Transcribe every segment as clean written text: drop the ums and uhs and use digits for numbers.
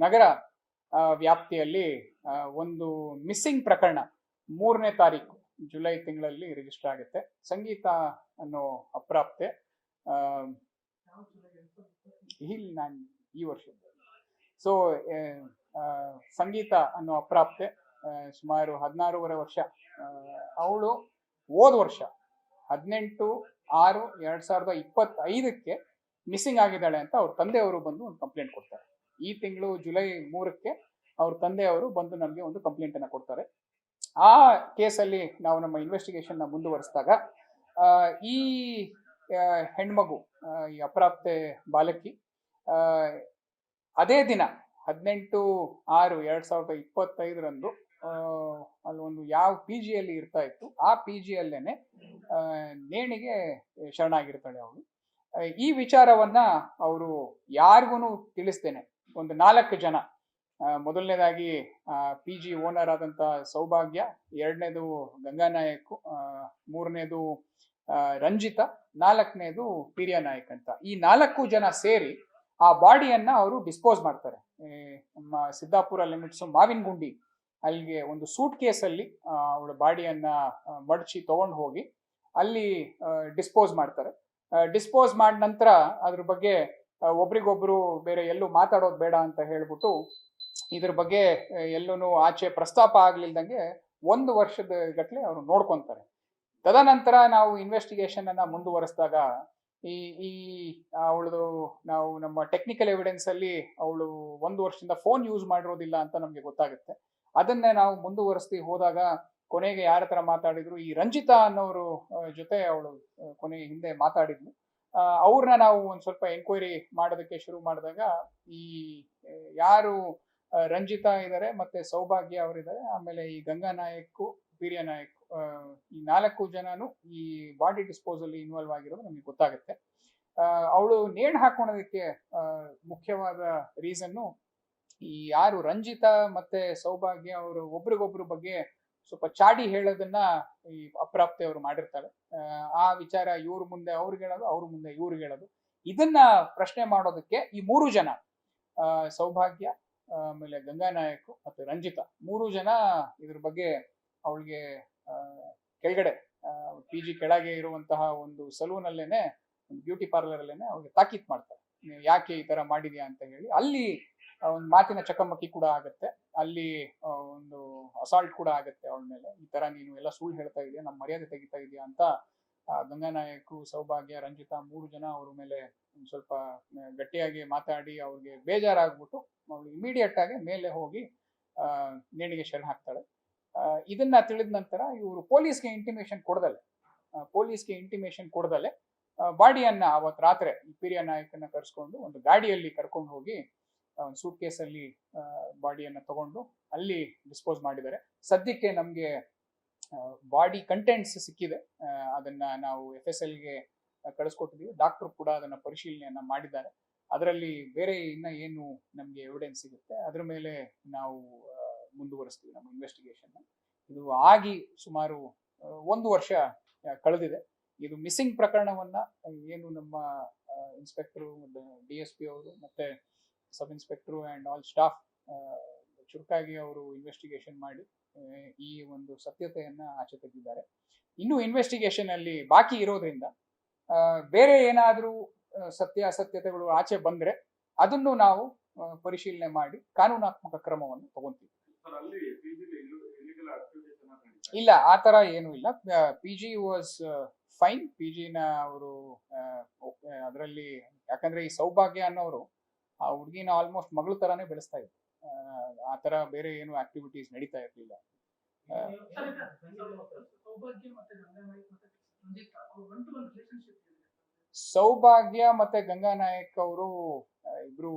ನಗರ ವ್ಯಾಪ್ತಿಯಲ್ಲಿ ಒಂದು ಮಿಸ್ಸಿಂಗ್ ಪ್ರಕರಣ 3ನೇ ತಾರೀಕು ಜುಲೈ ತಿಂಗಳಲ್ಲಿ ರಿಜಿಸ್ಟರ್ ಆಗುತ್ತೆ. ಸಂಗೀತ ಅನ್ನೋ ಅಪ್ರಾಪ್ತೆ ಈ ವರ್ಷದ ಸೊ ಸಂಗೀತ ಅನ್ನೋ ಅಪ್ರಾಪ್ತೆ ಸುಮಾರು 16.5 ವರ್ಷ. ಅವಳು ಹೋದ ವರ್ಷ 18/6/2025 ಮಿಸ್ಸಿಂಗ್ ಆಗಿದ್ದಾಳೆ ಅಂತ ಅವ್ರ ತಂದೆಯವರು ಬಂದು ಒಂದು ಕಂಪ್ಲೇಂಟ್ ಕೊಡ್ತಾರೆ. ಈ ತಿಂಗಳು ಜುಲೈ 3ಕ್ಕೆ ಅವ್ರ ತಂದೆಯವರು ಬಂದು ನಮಗೆ ಒಂದು ಕಂಪ್ಲೇಂಟ್ ಅನ್ನ ಕೊಡ್ತಾರೆ. ಆ ಕೇಸಲ್ಲಿ ನಾವು ನಮ್ಮ ಇನ್ವೆಸ್ಟಿಗೇಷನ್ ನ ಮುಂದುವರಿಸಿದಾಗ ಈ ಹೆಣ್ಮಗು, ಈ ಅಪ್ರಾಪ್ತೆ ಬಾಲಕಿ ಅದೇ ದಿನ 18/6/2025 ಅಲ್ಲೊಂದು ಯಾವ PG ಅಲ್ಲಿ ಇರ್ತಾ ಇತ್ತು, ಆ PG ಅಲ್ಲೇನೆ ನೇಣಿಗೆ ಶರಣಾಗಿರ್ತಾಳೆ ಅವಳು. ಈ ವಿಚಾರವನ್ನ ಅವರು ಯಾರಿಗೂ ತಿಳಿಸ್ತೇನೆ ಒಂದು 4 ಜನ, ಮೊದಲನೇದಾಗಿ PG ಓನರ್ ಆದಂತ ಸೌಭಾಗ್ಯ, ಎರಡನೇದು ಗಂಗಾನಾಯಕ್, ಮೂರನೇದು ರಂಜಿತಾ, 4ನೇದು ಪಿರಿಯ ನಾಯಕ್ ಅಂತ. ಈ 4 ಜನ ಸೇರಿ ಆ ಬಾಡಿಯನ್ನ ಅವರು ಡಿಸ್ಪೋಸ್ ಮಾಡ್ತಾರೆ. ನಮ್ಮ ಸಿದ್ದಾಪುರ ಲಿಮಿಟ್ಸ್ ಮಾವಿನಗುಂಡಿ ಅಲ್ಲಿಗೆ ಒಂದು ಸೂಟ್ ಕೇಸಲ್ಲಿ ಅವಳ ಬಾಡಿಯನ್ನ ಮಡಚಿ ತಗೊಂಡು ಹೋಗಿ ಅಲ್ಲಿ ಡಿಸ್ಪೋಸ್ ಮಾಡ್ತಾರೆ. ಡಿಸ್ಪೋಸ್ ಮಾಡಿದ ನಂತರ ಅದ್ರ ಬಗ್ಗೆ ಒಬ್ರಿಗೊಬ್ರು ಬೇರೆ ಎಲ್ಲೂ ಮಾತಾಡೋದು ಬೇಡ ಅಂತ ಹೇಳ್ಬಿಟ್ಟು ಇದ್ರ ಬಗ್ಗೆ ಎಲ್ಲೂ ಆಚೆ ಪ್ರಸ್ತಾಪ ಆಗ್ಲಿಲ್ದಂಗೆ 1 ವರ್ಷದ ಗಟ್ಲೆ ಅವರು ನೋಡ್ಕೊಂತಾರೆ. ತದನಂತರ ನಾವು ಇನ್ವೆಸ್ಟಿಗೇಷನ್ ಅನ್ನ ಮುಂದುವರಿಸಿದಾಗ ಈ ಅವಳದು ನಾವು ನಮ್ಮ ಟೆಕ್ನಿಕಲ್ ಎವಿಡೆನ್ಸ್ ಅಲ್ಲಿ ಅವಳು 1 ವರ್ಷದಿಂದ ಫೋನ್ ಯೂಸ್ ಮಾಡಿರೋದಿಲ್ಲ ಅಂತ ನಮ್ಗೆ ಗೊತ್ತಾಗುತ್ತೆ. ಅದನ್ನೇ ನಾವು ಮುಂದುವರಿಸ್ತಿ ಹೋದಾಗ ಕೊನೆಗೆ ಯಾರ ಹತ್ರ ಮಾತಾಡಿದ್ರು, ಈ ರಂಜಿತಾ ಅನ್ನೋರು ಜೊತೆ ಅವಳು ಕೊನೆಗೆ ಹಿಂದೆ ಮಾತಾಡಿದ್ಲು. ಅವ್ರನ್ನ ನಾವು ಒಂದ್ ಸ್ವಲ್ಪ ಎಂಕ್ವೈರಿ ಮಾಡೋದಕ್ಕೆ ಶುರು ಮಾಡಿದಾಗ ಈ ಯಾರು ರಂಜಿತಾ ಇದ್ದಾರೆ, ಮತ್ತೆ ಸೌಭಾಗ್ಯ ಅವರಿದ್ದಾರೆ, ಆಮೇಲೆ ಈ ಗಂಗಾ ನಾಯಕ್, ಪಿರಿಯ ನಾಯಕ್, ಈ 4 ಜನನು ಈ ಬಾಡಿ ಡಿಸ್ಪೋಸಲ್ ಇನ್ವಾಲ್ವ್ ಆಗಿರೋದು ನಮಗೆ ಗೊತ್ತಾಗುತ್ತೆ. ಅವಳು ನೇಣು ಹಾಕೋಣದಕ್ಕೆ ಮುಖ್ಯವಾದ ರೀಸನ್ನು ಈ ಯಾರು ರಂಜಿತಾ ಮತ್ತೆ ಸೌಭಾಗ್ಯ ಅವರು ಒಬ್ರಿಗೊಬ್ರು ಬಗ್ಗೆ ಸ್ವಲ್ಪ ಚಾಡಿ ಹೇಳೋದನ್ನ ಈ ಅಪ್ರಾಪ್ತೆ ಅವರು ಮಾಡಿರ್ತಾರೆ. ಆ ವಿಚಾರ ಇವ್ರ ಮುಂದೆ ಅವ್ರಿಗೆ ಹೇಳೋದು, ಅವ್ರ ಮುಂದೆ ಇವ್ರಿಗೆ ಹೇಳೋದು. ಇದನ್ನ ಪ್ರಶ್ನೆ ಮಾಡೋದಕ್ಕೆ ಈ 3 ಜನ, ಸೌಭಾಗ್ಯ, ಆಮೇಲೆ ಗಂಗಾ ನಾಯಕ್ ಮತ್ತೆ ರಂಜಿತಾ, 3 ಜನ ಇದ್ರ ಬಗ್ಗೆ ಅವಳಿಗೆ ಕೆಳಗಡೆ PG ಕೆಳಗೆ ಇರುವಂತಹ ಒಂದು ಸಲೂನ್ ಅಲ್ಲೇನೆ, ಒಂದು ಬ್ಯೂಟಿ ಪಾರ್ಲರ್ ಅಲ್ಲೇನೆ ಅವ್ರಿಗೆ ತಾಕೀತ್ ಮಾಡ್ತಾರೆ, ಯಾಕೆ ಈ ತರ ಮಾಡಿದ್ಯಾ ಅಂತ ಹೇಳಿ. ಅಲ್ಲಿ ಒಂದು ಮಾತಿನ ಚಕಮಕಿ ಕೂಡ ಆಗತ್ತೆ, ಅಲ್ಲಿ ಒಂದು ಅಸಾಲ್ಟ್ ಕೂಡ ಆಗತ್ತೆ ಅವಳ ಮೇಲೆ. ಈ ತರ ನೀನು ಎಲ್ಲ ಸುಳ್ಳು ಹೇಳ್ತಾ ಇದೀಯ, ನಮ್ಮ ಮರ್ಯಾದೆ ತೆಗಿತಾ ಇದೀಯ ಅಂತ ಗಂಗಾ ನಾಯಕ್, ಸೌಭಾಗ್ಯ, ರಂಜಿತಾ 3 ಜನ ಅವ್ರ ಮೇಲೆ ಸ್ವಲ್ಪ ಗಟ್ಟಿಯಾಗಿ ಮಾತಾಡಿ ಅವ್ರಿಗೆ ಬೇಜಾರಾಗ್ಬಿಟ್ಟು ಅವಳು ಇಮಿಡಿಯೇಟ್ ಆಗಿ ಮೇಲೆ ಹೋಗಿ ನೇಣಿಗೆ ಶರಣ ಹಾಕ್ತಾಳೆ. ಇದನ್ನ ತಿಳಿದ ನಂತರ ಇವರು ಪೊಲೀಸ್ಗೆ ಇಂಟಿಮೇಷನ್ ಕೊಡದಲೆ ಬಾಡಿಯನ್ನ ಅವತ್ತು ರಾತ್ರಿ ಪಿರಿಯ ನಾಯಕನ್ನ ಕರ್ಸ್ಕೊಂಡು ಒಂದು ಗಾಡಿಯಲ್ಲಿ ಕರ್ಕೊಂಡು ಹೋಗಿ ಒಂದು ಸೂಟ್ ಕೇಸಲ್ಲಿ ಬಾಡಿಯನ್ನ ತಗೊಂಡು ಅಲ್ಲಿ ಡಿಸ್ಪೋಸ್ ಮಾಡಿದ್ದಾರೆ. ಸದ್ಯಕ್ಕೆ ನಮ್ಗೆ ಬಾಡಿ ಕಂಟೆಂಟ್ಸ್ ಸಿಕ್ಕಿದೆ, ಅದನ್ನ ನಾವು FSLಗೆ ಕಳಿಸ್ಕೊಟ್ಟಿದೀವಿ. ಡಾಕ್ಟರ್ ಕೂಡ ಅದನ್ನ ಪರಿಶೀಲನೆಯನ್ನ ಮಾಡಿದ್ದಾರೆ. ಅದರಲ್ಲಿ ಬೇರೆ ಇನ್ನ ಏನು ನಮ್ಗೆ ಎವಿಡೆನ್ಸ್ ಸಿಗುತ್ತೆ ಅದ್ರ ಮೇಲೆ ನಾವು ಮುಂದುವರಿಸ್ತೀವಿ ನಮ್ಮ ಇನ್ವೆಸ್ಟಿಗೇಷನ್. ಇದು ಆಗಿ ಸುಮಾರು 1 ವರ್ಷ ಕಳೆದಿದೆ. ಇದು ಮಿಸ್ಸಿಂಗ್ ಪ್ರಕರಣವನ್ನ ಏನು ನಮ್ಮ ಇನ್ಸ್ಪೆಕ್ಟರ್, DSP ಅವರು ಮತ್ತೆ sub inspector and all staff ಚುರುಕಾಗಿ ಅವರು ಇನ್ವೆಸ್ಟಿಗೇಷನ್ ಮಾಡಿ ಈ ಒಂದು ಸತ್ಯತೆಯನ್ನ ಆಚೆ ತೆಗೆದಿದ್ದಾರೆ. ಇನ್ನು ಇನ್ವೆಸ್ಟಿಗೇಷನ್ ಅಲ್ಲಿ ಬಾಕಿ ಇರೋದ್ರಿಂದ ಬೇರೆ ಏನಾದ್ರೂ ಸತ್ಯಾಸತ್ಯತೆಗಳು ಆಚೆ ಬಂದ್ರೆ ಅದನ್ನು ನಾವು ಪರಿಶೀಲನೆ ಮಾಡಿ ಕಾನೂನಾತ್ಮಕ ಕ್ರಮವನ್ನು ತಗೊಂತೀವಿ. ಇಲ್ಲ, ಆತರ ಏನು ಇಲ್ಲ. PG was fine. PGನ ಅವರು ಅದರಲ್ಲಿ, ಯಾಕಂದ್ರೆ ಈ ಸೌಭಾಗ್ಯ ಅನ್ನೋರು ಆ ಹುಡುಗಿನ ಆಲ್ಮೋಸ್ಟ್ ಮಗಳ ತರಾನೇ ಬೆಳೆಸ್ತಾ ಇದ್ರು. ಆತರ ಬೇರೆ ಏನು ಆಕ್ಟಿವಿಟೀಸ್ ನಡೀತಾ ಇರ್ಲಿಲ್ಲ. ಸೌಭಾಗ್ಯ ಮತ್ತೆ ಗಂಗಾ ನಾಯಕ್ ಅವರು ಇಬ್ರು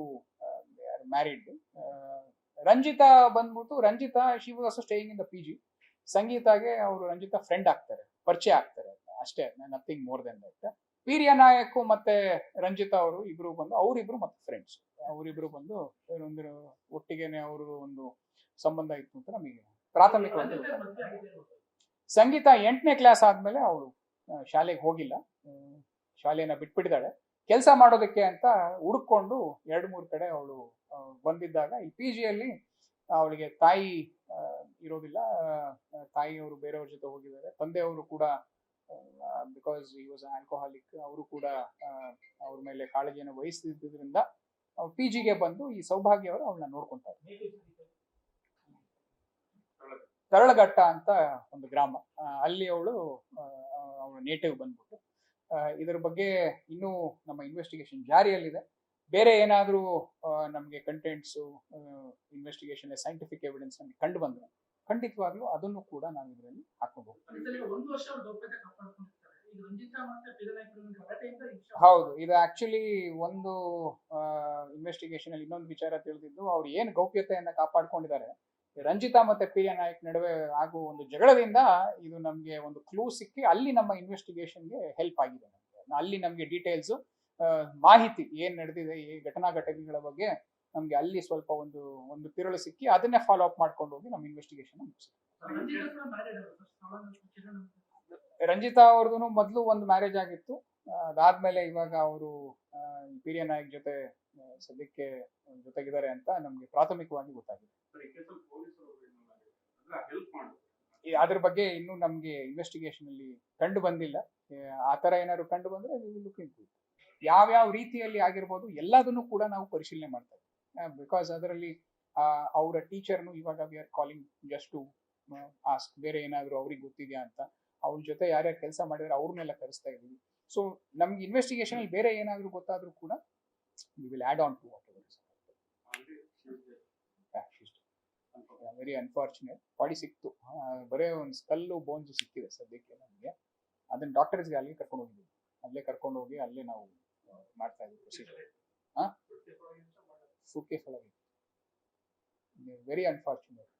ಮ್ಯಾರಿಡ್. ರಂಜಿತಾ ಬಂದ್ಬಿಟ್ಟು, Ranjita she was also staying in the PG. ಸಂಗೀತಾಗೆ ಅವರು ರಂಜಿತಾ ಫ್ರೆಂಡ್ ಆಗ್ತಾರೆ, ಪರಿಚಯ ಆಗ್ತಾರೆ ಅಷ್ಟೇ, nothing more than that. Priya Nayak ಮತ್ತೆ ರಂಜಿತಾ ಅವರು ಇಬ್ರು ಬಂದು, ಅವರಿಬ್ರು ಮತ್ತೆ ಫ್ರೆಂಡ್ಸ್, ಅವರಿಬ್ರು ಬಂದು ಒಂದು ಒಟ್ಟಿಗೆನೆ ಅವರು ಒಂದು ಸಂಬಂಧ ಇತ್ತು ಅಂತ ನಮಗೆ ಪ್ರಾಥಮಿಕವಾಗಿ. ಸಂಗೀತ 8ನೇ ಕ್ಲಾಸ್ ಆದ್ಮೇಲೆ ಅವಳು ಶಾಲೆಗೆ ಹೋಗಿಲ್ಲ, ಶಾಲೆನ ಬಿಟ್ಬಿಟ್ಟಿದ್ದಾಳೆ. ಕೆಲಸ ಮಾಡೋದಕ್ಕೆ ಅಂತ ಹುಡುಕೊಂಡು 2-3 ಕಡೆ ಅವಳು ಬಂದಿದ್ದಾಗ ಈ ಪಿ ಜಿಯಲ್ಲಿ ಅವಳಿಗೆ ತಾಯಿ ಇರೋದಿಲ್ಲ. ತಾಯಿಯವರು ಬೇರೆಯವ್ರ ಜೊತೆ ಹೋಗಿದ್ದಾರೆ. ತಂದೆಯವರು ಕೂಡ ಬಿಕಾಸ್ ಈ ವಾಸ್ ಆಲ್ಕೋಹಾಲಿಕ್, ಅವರು ಕೂಡ ಅವ್ರ ಮೇಲೆ ಕಾಳಜಿಯನ್ನು ವಹಿಸ್ತಿದ್ದರಿಂದ ಪಿ ಜಿಗೆ ಬಂದು ಈ ಸೌಭಾಗ್ಯ ಅವರು ಅವಳನ್ನ ನೋಡ್ಕೊಂತಾರೆ. ತರಳಘಟ್ಟ ಅಂತ ಒಂದು ಗ್ರಾಮ, ಅಲ್ಲಿ ಅವಳು ಅವಳ ನೇಟಿವ್ ಬಂದ್ಬಿಟ್ಟು. ಇದರ ಬಗ್ಗೆ ಇನ್ನೂ ನಮ್ಮ ಇನ್ವೆಸ್ಟಿಗೇಷನ್ ಜಾರಿಯಲ್ಲಿದೆ. ಬೇರೆ ಏನಾದರೂ ನಮಗೆ ಕಂಟೆಂಟ್ಸು ಇನ್ವೆಸ್ಟಿಗೇಷನ್ ಸೈಂಟಿಫಿಕ್ ಎವಿಡೆನ್ಸ್ ನಮಗೆ ಕಂಡು ಬಂದ್ರೆ ಖಂಡಿತವಾಗ್ಲೂ ಅದನ್ನು ಕೂಡ ನಾವು ಇದರಲ್ಲಿ ಹಾಕೊಂಡು ಹೋಗ್ತೀವಿ. ಹೌದು, ಇದು ಆಕ್ಚುಲಿ ಒಂದು ಇನ್ವೆಸ್ಟಿಗೇಷನ್ ಅಲ್ಲಿ ಇನ್ನೊಂದು ವಿಚಾರ ತಿಳಿದಿದ್ದು, ಅವ್ರು ಏನು ಗೌಪ್ಯತೆಯನ್ನ ಕಾಪಾಡ್ಕೊಂಡಿದ್ದಾರೆ, ರಂಜಿತಾ ಮತ್ತೆ ಪಿ ಎ ನಾಯಕ್ ನಡುವೆ ಆಗುವ ಒಂದು ಜಗಳದಿಂದ ಇದು ನಮಗೆ ಒಂದು ಕ್ಲೂ ಸಿಕ್ಕಿ ಅಲ್ಲಿ ನಮ್ಮ ಇನ್ವೆಸ್ಟಿಗೇಷನ್ಗೆ ಹೆಲ್ಪ್ ಆಗಿದೆ. ಅಲ್ಲಿ ನಮಗೆ ಡೀಟೇಲ್ಸ್ ಮಾಹಿತಿ ಏನ್ ನಡೆದಿದೆ, ಈ ಘಟನೆಗಳ ಬಗ್ಗೆ ನಮ್ಗೆ ಅಲ್ಲಿ ಸ್ವಲ್ಪ ಒಂದು ತಿರುಳು ಸಿಕ್ಕಿ ಅದನ್ನೇ ಫಾಲೋ ಅಪ್ ಮಾಡ್ಕೊಂಡು ಹೋಗಿ ನಮ್ಮ ಇನ್ವೆಸ್ಟಿಗೇಷನ್ ಮುಗಿಸಿದ್ವಿ. ರಂಜಿತಾ ಅವ್ರದ್ದು ಮೊದಲು ಒಂದು ಮ್ಯಾರೇಜ್ ಆಗಿತ್ತು. ಅದಾದ್ಮೇಲೆ ಇವಾಗ ಅವರು ಪಿ ನಾಯಕ್ ಜೊತೆ ಸದ್ಯಕ್ಕೆ ಜೊತೆಗಿದ್ದಾರೆ ಅಂತ ನಮ್ಗೆ ಪ್ರಾಥಮಿಕವಾಗಿ ಗೊತ್ತಾಗಿದೆ. ಅದ್ರ ಬಗ್ಗೆ ಇನ್ನೂ ನಮ್ಗೆ ಇನ್ವೆಸ್ಟಿಗೇಷನ್ ಅಲ್ಲಿ ಕಂಡು ಬಂದಿಲ್ಲ. ಆತರ ಏನಾದ್ರು ಕಂಡು ಬಂದ್ರೆ ಯಾವ್ಯಾವ ರೀತಿಯಲ್ಲಿ ಆಗಿರ್ಬೋದು ಎಲ್ಲದನ್ನು ಕೂಡ ನಾವು ಪರಿಶೀಲನೆ ಮಾಡ್ತಾ ಇದ್ದೀವಿ. ಬಿಕಾಸ್ ಅದರಲ್ಲಿ ಅವರ ಟೀಚರ್ನು ಇವಾಗ we are calling just to ask, ಬೇರೆ ಏನಾದ್ರು ಅವ್ರಿಗೆ ಗೊತ್ತಿದ್ಯಾ ಅಂತ. ಅವ್ರ ಜೊತೆ ಯಾರ್ಯಾರು ಕೆಲಸ ಮಾಡಿದ್ರೆ ಅವ್ರನ್ನೆಲ್ಲ ಕರೆಸ್ತಾ ಇದೀವಿ. ಸೊ ನಮ್ಗೆ ಇನ್ವೆಸ್ಟಿಗೇಷನ್ ಅಲ್ಲಿ ಬೇರೆ ಏನಾದ್ರು ಗೊತ್ತಾದ್ರೂ ಕೂಡ we will add on to whatever is. Very unfortunate. Body ಸಿಕ್ತು, ಬರೇ ಒಂದು ಸ್ಕಲ್ಲು ಬೋನ್ಸ್ ಸಿಕ್ಕಿದೆ ಸದ್ಯಕ್ಕೆ ನಮಗೆ. ಅದನ್ನ ಡಾಕ್ಟರ್ಸ್ಗೆ ಅಲ್ಲಿಗೆ ಕರ್ಕೊಂಡು ಹೋಗಿದ್ದೀವಿ. ಅಲ್ಲೇ ಕರ್ಕೊಂಡು ಹೋಗಿ ಅಲ್ಲೇ ನಾವು ಮಾಡ್ತಾ ಇದ್ದೀವಿ ಪ್ರೊಸೀಜರ್. ಸೂಟ್ಕೇಸ್ ಒಳಗೆ ವೆರಿ ಅನ್ಫಾರ್ಚುನೇಟ್.